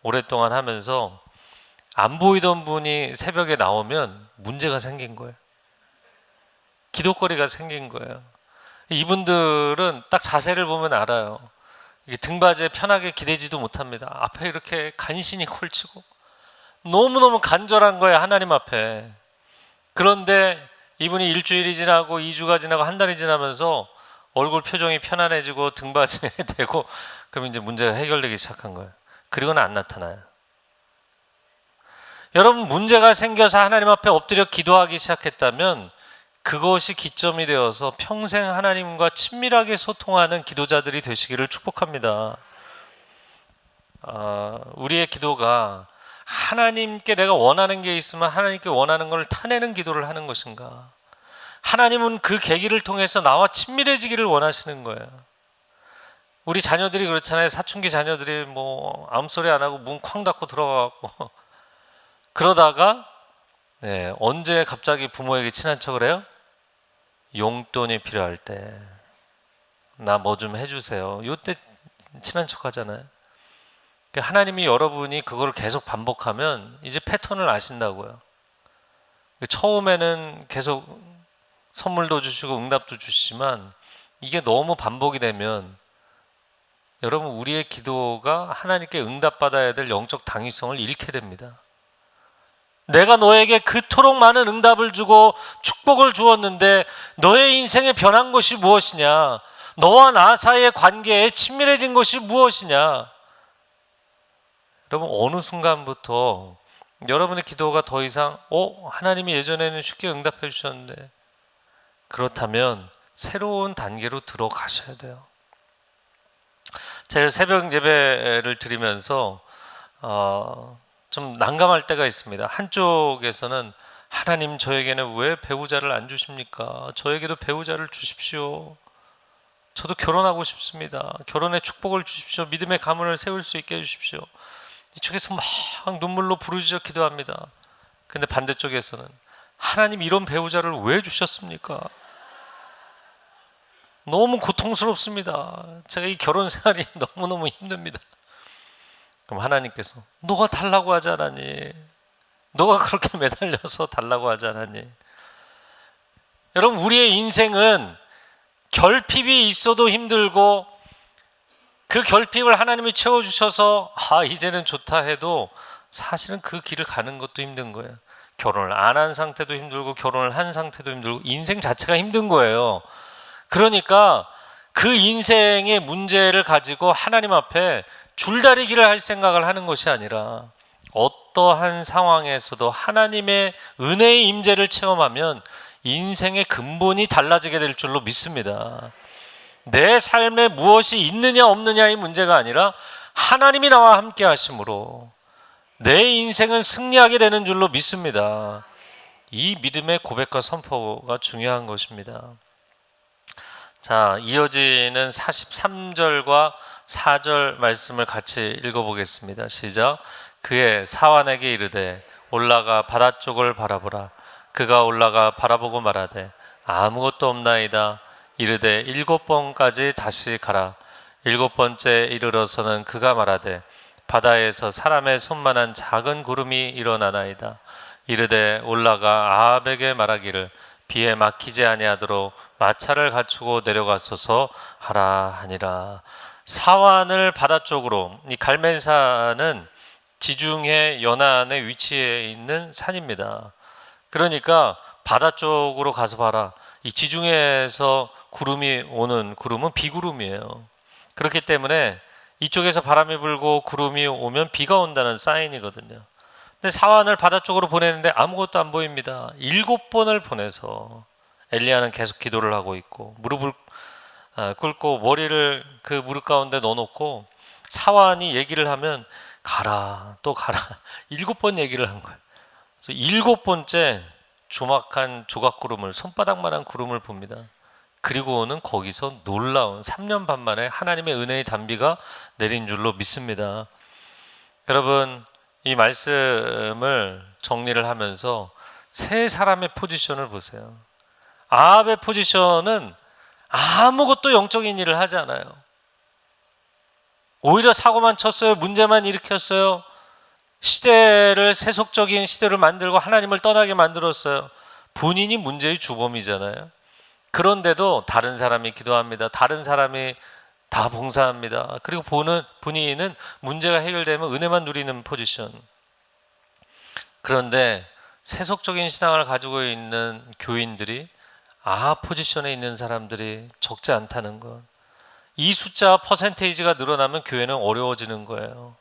오랫동안 하면서 안 보이던 분이 새벽에 나오면 문제가 생긴 거예요. 기도거리가 생긴 거예요. 이분들은 딱 자세를 보면 알아요. 등받이에 편하게 기대지도 못합니다. 앞에 이렇게 간신히 콜치고 너무너무 간절한 거예요, 하나님 앞에. 그런데 이분이 일주일이 지나고 2주가 지나고 한 달이 지나면서 얼굴 표정이 편안해지고 등받이에 대고 그럼 이제 문제가 해결되기 시작한 거예요. 그리고는 안 나타나요. 여러분, 문제가 생겨서 하나님 앞에 엎드려 기도하기 시작했다면 그것이 기점이 되어서 평생 하나님과 친밀하게 소통하는 기도자들이 되시기를 축복합니다. 우리의 기도가 하나님께 내가 원하는 게 있으면 하나님께 원하는 걸 타내는 기도를 하는 것인가? 하나님은 그 계기를 통해서 나와 친밀해지기를 원하시는 거예요. 우리 자녀들이 그렇잖아요. 사춘기 자녀들이 아무 소리 안 하고 문 쾅 닫고 들어가고 그러다가 언제 갑자기 부모에게 친한 척을 해요? 용돈이 필요할 때 나 뭐 좀 해주세요. 이때 친한 척 하잖아요. 하나님이 여러분이 그걸 계속 반복하면 이제 패턴을 아신다고요. 처음에는 계속 선물도 주시고 응답도 주시지만 이게 너무 반복이 되면 여러분, 우리의 기도가 하나님께 응답받아야 될 영적 당위성을 잃게 됩니다. 내가 너에게 그토록 많은 응답을 주고 축복을 주었는데 너의 인생에 변한 것이 무엇이냐? 너와 나 사이의 관계에 친밀해진 것이 무엇이냐? 여러분, 어느 순간부터 여러분의 기도가 더 이상 하나님이 예전에는 쉽게 응답해 주셨는데, 그렇다면 새로운 단계로 들어가셔야 돼요. 제가 새벽 예배를 드리면서 좀 난감할 때가 있습니다. 한쪽에서는 하나님 저에게는 왜 배우자를 안 주십니까? 저에게도 배우자를 주십시오. 저도 결혼하고 싶습니다. 결혼의 축복을 주십시오. 믿음의 가문을 세울 수 있게 해주십시오. 이쪽에서 막 눈물로 부르짖어 기도합니다. 근데 반대쪽에서는 하나님 이런 배우자를 왜 주셨습니까? 너무 고통스럽습니다. 제가 이 결혼 생활이 너무너무 힘듭니다. 그럼 하나님께서 너가 달라고 하지 않았니? 너가 그렇게 매달려서 달라고 하지 않았니? 여러분, 우리의 인생은 결핍이 있어도 힘들고 그 결핍을 하나님이 채워주셔서 이제는 좋다 해도 사실은 그 길을 가는 것도 힘든 거예요. 결혼을 안 한 상태도 힘들고 결혼을 한 상태도 힘들고 인생 자체가 힘든 거예요. 그러니까 그 인생의 문제를 가지고 하나님 앞에 줄다리기를 할 생각을 하는 것이 아니라 어떠한 상황에서도 하나님의 은혜의 임재를 체험하면 인생의 근본이 달라지게 될 줄로 믿습니다. 내 삶에 무엇이 있느냐 없느냐의 문제가 아니라 하나님이 나와 함께 하심으로 내 인생은 승리하게 되는 줄로 믿습니다. 이 믿음의 고백과 선포가 중요한 것입니다. 자, 이어지는 43절과 4절 말씀을 같이 읽어보겠습니다. 시작. 그의 사환에게 이르되 올라가 바다 쪽을 바라보라. 그가 올라가 바라보고 말하되 아무것도 없나이다. 이르되 7번까지 다시 가라. 7번째 이르러서는 그가 말하되 바다에서 사람의 손만한 작은 구름이 일어나나이다. 이르되 올라가 아합에게 말하기를 비에 막히지 아니하도록 마차를 갖추고 내려가소서 하라 하니라. 사완을 바다 쪽으로, 이 갈멜산은 지중해 연안에 위치해 있는 산입니다. 그러니까 바다 쪽으로 가서 봐라. 이 지중해에서 구름이 오는 구름은 비구름이에요. 그렇기 때문에 이쪽에서 바람이 불고 구름이 오면 비가 온다는 사인이거든요. 근데 사완을 바다 쪽으로 보내는데 아무것도 안 보입니다. 7번을 보내서 엘리야는 계속 기도를 하고 있고 무릎을 꿇고 머리를 그 무릎 가운데 넣어놓고 사완이 얘기를 하면 가라 또 가라 7번 얘기를 한 거예요. 그래서 7번째 조막한 조각구름을 손바닥만한 구름을 봅니다. 그리고는 거기서 놀라운 3년 반 만에 하나님의 은혜의 단비가 내린 줄로 믿습니다. 여러분, 이 말씀을 정리를 하면서 세 사람의 포지션을 보세요. 아합의 포지션은 아무것도 영적인 일을 하지 않아요. 오히려 사고만 쳤어요. 문제만 일으켰어요. 시대를 세속적인 시대를 만들고 하나님을 떠나게 만들었어요. 본인이 문제의 주범이잖아요. 그런데도 다른 사람이 기도합니다. 다른 사람이 다 봉사합니다. 그리고 본인은 문제가 해결되면 은혜만 누리는 포지션. 그런데 세속적인 신앙을 가지고 있는 교인들이 아합 포지션에 있는 사람들이 적지 않다는 것. 이 숫자 퍼센테이지가 늘어나면 교회는 어려워지는 거예요.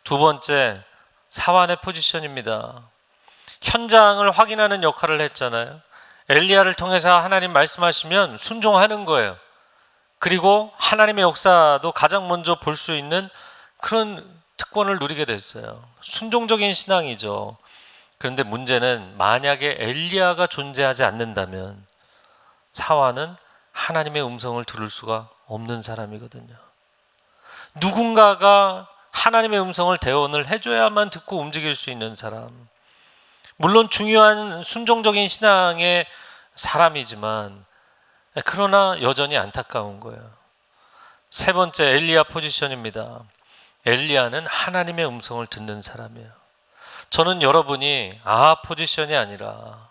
두 번째, 사환의 포지션입니다. 현장을 확인하는 역할을 했잖아요. 엘리야를 통해서 하나님 말씀하시면 순종하는 거예요. 그리고 하나님의 역사도 가장 먼저 볼 수 있는 그런 특권을 누리게 됐어요. 순종적인 신앙이죠. 그런데 문제는 만약에 엘리야가 존재하지 않는다면 사환은 하나님의 음성을 들을 수가 없는 사람이거든요. 누군가가 하나님의 음성을 대언을 해줘야만 듣고 움직일 수 있는 사람. 물론 중요한 순종적인 신앙의 사람이지만 그러나 여전히 안타까운 거예요. 세 번째, 엘리야 포지션입니다. 엘리야는 하나님의 음성을 듣는 사람이에요. 저는 여러분이 아합 포지션이 아니라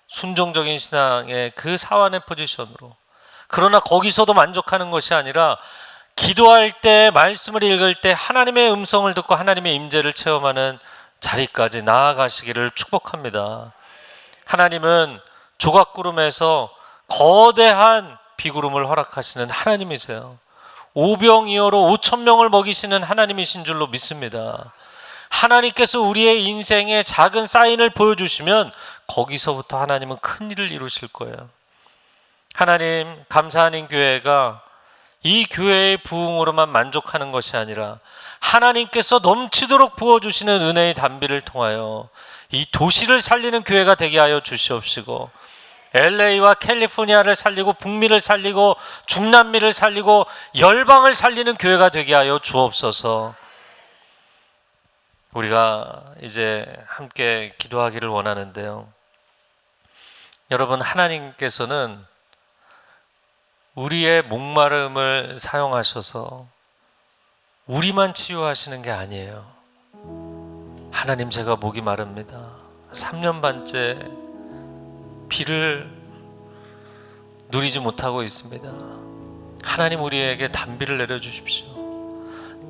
순종적인 신앙의 그 사환의 포지션으로, 그러나 거기서도 만족하는 것이 아니라 기도할 때, 말씀을 읽을 때 하나님의 음성을 듣고 하나님의 임재를 체험하는 자리까지 나아가시기를 축복합니다. 하나님은 조각구름에서 거대한 비구름을 허락하시는 하나님이세요. 오병이어로 5,000명을 먹이시는 하나님이신 줄로 믿습니다. 하나님께서 우리의 인생에 작은 사인을 보여주시면 거기서부터 하나님은 큰 일을 이루실 거예요. 하나님, 감사하는 교회가 이 교회의 부흥으로만 만족하는 것이 아니라 하나님께서 넘치도록 부어주시는 은혜의 단비를 통하여 이 도시를 살리는 교회가 되게 하여 주시옵시고, LA와 캘리포니아를 살리고 북미를 살리고 중남미를 살리고 열방을 살리는 교회가 되게 하여 주옵소서. 우리가 이제 함께 기도하기를 원하는데요, 여러분, 하나님께서는 우리의 목마름을 사용하셔서 우리만 치유하시는 게 아니에요. 하나님, 제가 목이 마릅니다. 3년 반째 비를 누리지 못하고 있습니다. 하나님, 우리에게 단비를 내려주십시오.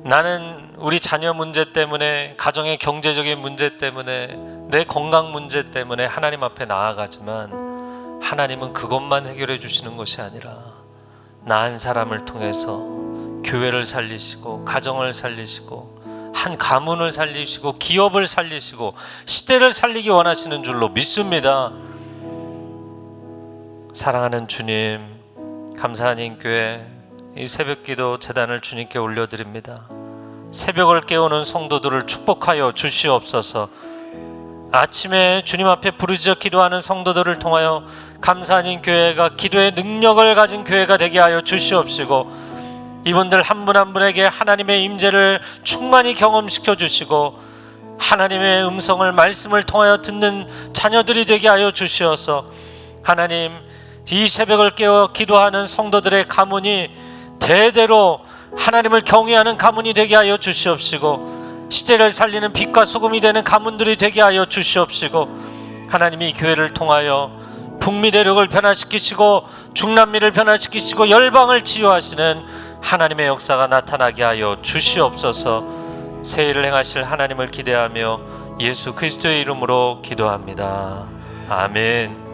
나는 우리 자녀 문제 때문에, 가정의 경제적인 문제 때문에, 내 건강 문제 때문에 하나님 앞에 나아가지만 하나님은 그것만 해결해 주시는 것이 아니라 나 한 사람을 통해서 교회를 살리시고 가정을 살리시고 한 가문을 살리시고 기업을 살리시고 시대를 살리기 원하시는 줄로 믿습니다. 사랑하는 주님, 감사하는 교회 이 새벽기도 제단을 주님께 올려드립니다. 새벽을 깨우는 성도들을 축복하여 주시옵소서. 아침에 주님 앞에 부르짖어 기도하는 성도들을 통하여 감사하는 교회가 기도의 능력을 가진 교회가 되게 하여 주시옵시고, 이분들 한 분 한 분에게 하나님의 임재를 충만히 경험시켜 주시고 하나님의 음성을, 말씀을 통하여 듣는 자녀들이 되게 하여 주시어서, 하나님, 이 새벽을 깨워 기도하는 성도들의 가문이 대대로 하나님을 경외하는 가문이 되게 하여 주시옵시고, 시대를 살리는 빛과 소금이 되는 가문들이 되게 하여 주시옵시고, 하나님이 교회를 통하여 북미 대륙을 변화시키시고 중남미를 변화시키시고 열방을 치유하시는 하나님의 역사가 나타나게 하여 주시옵소서. 새해를 행하실 하나님을 기대하며 예수 그리스도의 이름으로 기도합니다. 아멘.